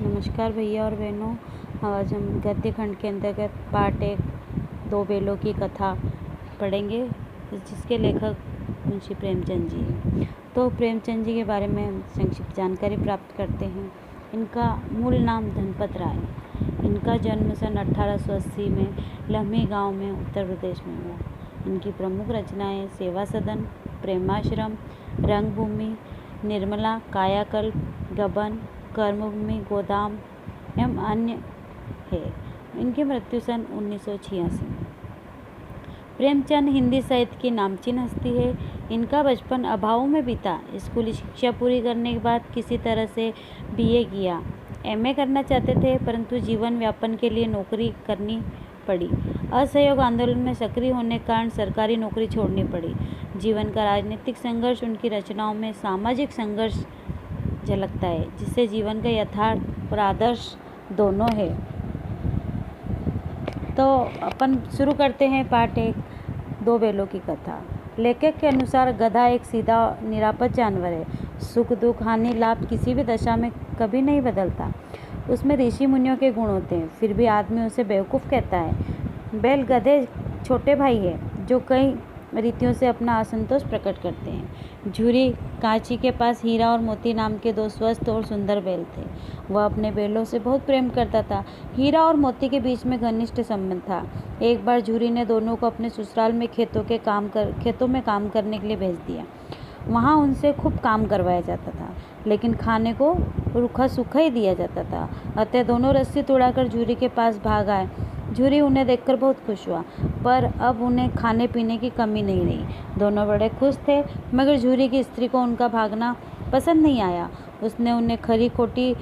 नमस्कार भैया और बहनों। आज हम गद्य खंड के अंतर्गत पार्ट 1 दो बेलों की कथा पढ़ेंगे, जिसके लेखक मुंशी प्रेमचंद जी हैं। तो प्रेमचंद जी के बारे में हम संक्षिप्त जानकारी प्राप्त करते हैं। इनका मूल नाम धनपत राय। इनका जन्म सन 1880 में लम्ही गांव में उत्तर प्रदेश में हुआ। इनकी प्रमुख रचनाएं सेवा सदन, प्रेमाश्रम, रंगभूमि, निर्मला, कायाकल्प, गबन, कर्मभूमि, गोदाम एवं अन्य है। इनकी मृत्यु सन 1986 में। प्रेमचंद हिंदी साहित्य की नामचीन हस्ती है। इनका बचपन अभावों में बीता। स्कूली शिक्षा पूरी करने के बाद किसी तरह से बीए किया। एमए करना चाहते थे, परंतु जीवन व्यापन के लिए नौकरी करनी पड़ी। असहयोग आंदोलन में सक्रिय होने के कारण सरकारी नौकरी छोड़नी पड़ी। जीवन का राजनीतिक संघर्ष उनकी रचनाओं में सामाजिक संघर्ष झलकता है, जिससे जीवन का यथार्थ और आदर्श दोनों है। तो अपन शुरू करते हैं पार्ट 1 दो बैलों की कथा। लेखक के अनुसार गधा एक सीधा निरापद जानवर है। सुख दुख हानि लाभ किसी भी दशा में कभी नहीं बदलता। उसमें ऋषि मुनियों के गुण होते हैं, फिर भी आदमी उसे बेवकूफ़ कहता है। बैल गधे छोटे भाई है, जो कई रीतियों से अपना असंतोष प्रकट करते हैं। झूरी कांची के पास हीरा और मोती नाम के दो स्वस्थ और सुंदर बैल थे। वह अपने बैलों से बहुत प्रेम करता था। हीरा और मोती के बीच में घनिष्ठ संबंध था। एक बार झूरी ने दोनों को अपने ससुराल में खेतों में काम करने के लिए भेज दिया। वहाँ उनसे खूब काम करवाया जाता था, लेकिन खाने को रूखा सूखा ही दिया जाता था। अतः दोनों रस्सी तोड़ाकर झूरी के पास भाग आए। झूरी उन्हें देखकर बहुत खुश हुआ, पर अब उन्हें खाने पीने की कमी नहीं रही। दोनों बड़े खुश थे, मगर झूरी की स्त्री को उनका भागना पसंद नहीं आया। उसने उन्हें खरी खोटी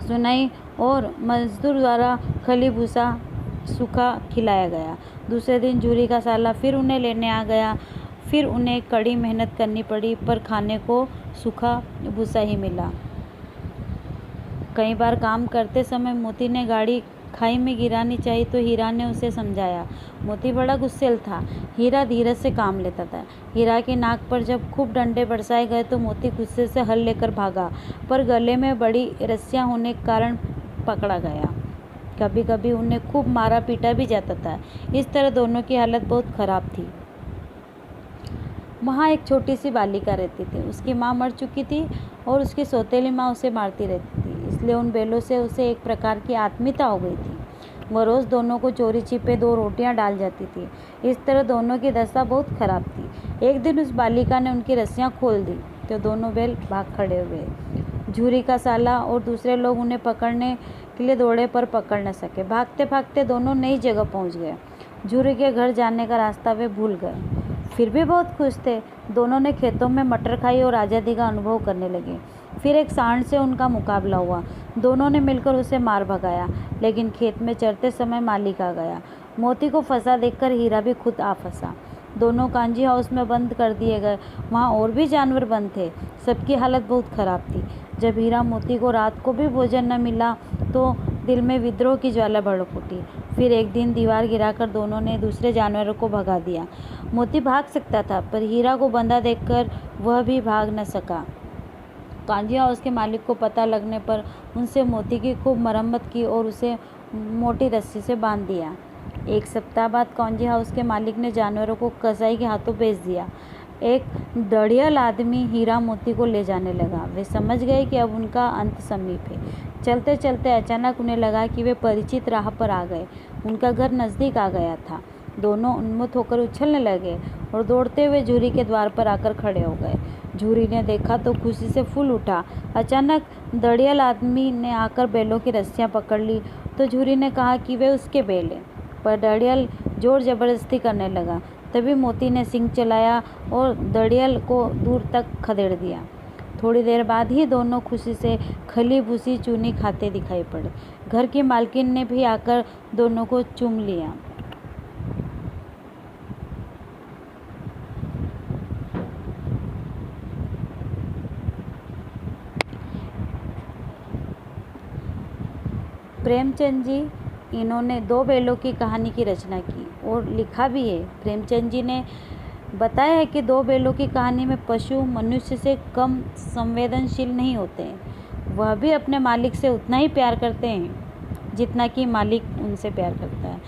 सुनाई और मजदूर द्वारा खली भूसा सूखा खिलाया गया। दूसरे दिन झूरी का साला फिर उन्हें लेने आ गया। फिर उन्हें कड़ी मेहनत करनी पड़ी, पर खाने को सूखा भूसा ही मिला। कई बार काम करते समय मोती ने गाड़ी खाई में गिरानी चाहिए, तो हीरा ने उसे समझाया। मोती बड़ा गुस्सैल था। हीरा धीरज से काम लेता था। हीरा की नाक पर जब खूब डंडे बरसाए गए तो मोती गुस्से से हल लेकर भागा, पर गले में बड़ी रस्सियां होने के कारण पकड़ा गया। कभी कभी उन्हें खूब मारा पीटा भी जाता था। इस तरह दोनों की हालत बहुत खराब थी। वहाँ एक छोटी सी बालिका रहती थी। उसकी माँ मर चुकी थी और उसकी सौतेली माँ उसे मारती रहती थी, इसलिए उन बैलों से उसे एक प्रकार की आत्मीयता हो गई थी। वह रोज़ दोनों को चोरी छिपे 2 रोटियां डाल जाती थी। इस तरह दोनों की दशा बहुत खराब थी। एक दिन उस बालिका ने उनकी रस्सियाँ खोल दी, तो दोनों बैल भाग खड़े हुए। झूरी का साला और दूसरे लोग उन्हें पकड़ने के लिए दौड़े, पर पकड़ न सके। भागते भागते दोनों नई जगह पहुँच गए। झूरी के घर जाने का रास्ता वे भूल गए। फिर भी बहुत खुश थे। दोनों ने खेतों में मटर खाई और आज़ादी का अनुभव करने लगे। फिर एक सांड से उनका मुकाबला हुआ। दोनों ने मिलकर उसे मार भगाया, लेकिन खेत में चरते समय मालिक आ गया। मोती को फंसा देखकर हीरा भी खुद आ फंसा। दोनों कांजी हाउस में बंद कर दिए गए। वहाँ और भी जानवर बंद थे। सबकी हालत बहुत खराब थी। जब हीरा मोती को रात को भी भोजन न मिला, तो दिल में विद्रोह की ज्वाला भड़क उठी। फिर एक दिन दीवार गिराकर दोनों ने दूसरे जानवरों को भगा दिया। मोती भाग सकता था, पर हीरा को बंधा देखकर वह भी भाग न सका। कांजी हाउस के मालिक को पता लगने पर उनसे मोती की खूब मरम्मत की और उसे मोटी रस्सी से बांध दिया। 1 सप्ताह बाद कांजी हाउस के मालिक ने जानवरों को कसाई के हाथों बेच दिया। एक दड़ियल आदमी हीरा मोती को ले जाने लगा। वे समझ गए कि अब उनका अंत समीप है। चलते चलते अचानक उन्हें लगा कि वे परिचित राह पर आ गए। उनका घर नज़दीक आ गया था। दोनों उन्मुख होकर उछलने लगे और दौड़ते हुए झूरी के द्वार पर आकर खड़े हो गए। झूरी ने देखा तो खुशी से फूल उठा। अचानक दड़ियल आदमी ने आकर बैलों की रस्सियां पकड़ ली, तो झूरी ने कहा कि वे उसके बैल हैं, पर दड़ियल जोर जबरदस्ती करने लगा। तभी मोती ने सींग चलाया और दड़ियल को दूर तक खदेड़ दिया। थोड़ी देर बाद ही दोनों खुशी से खली भूसी चूनी खाते दिखाई पड़े। घर की मालकिन ने भी आकर दोनों को चूम लिया। प्रेमचंद जी इन्होंने दो बैलों की कहानी की रचना की और लिखा भी है। प्रेमचंद जी ने बताया है कि दो बैलों की कहानी में पशु मनुष्य से कम संवेदनशील नहीं होते हैं। वह भी अपने मालिक से उतना ही प्यार करते हैं जितना कि मालिक उनसे प्यार करता है।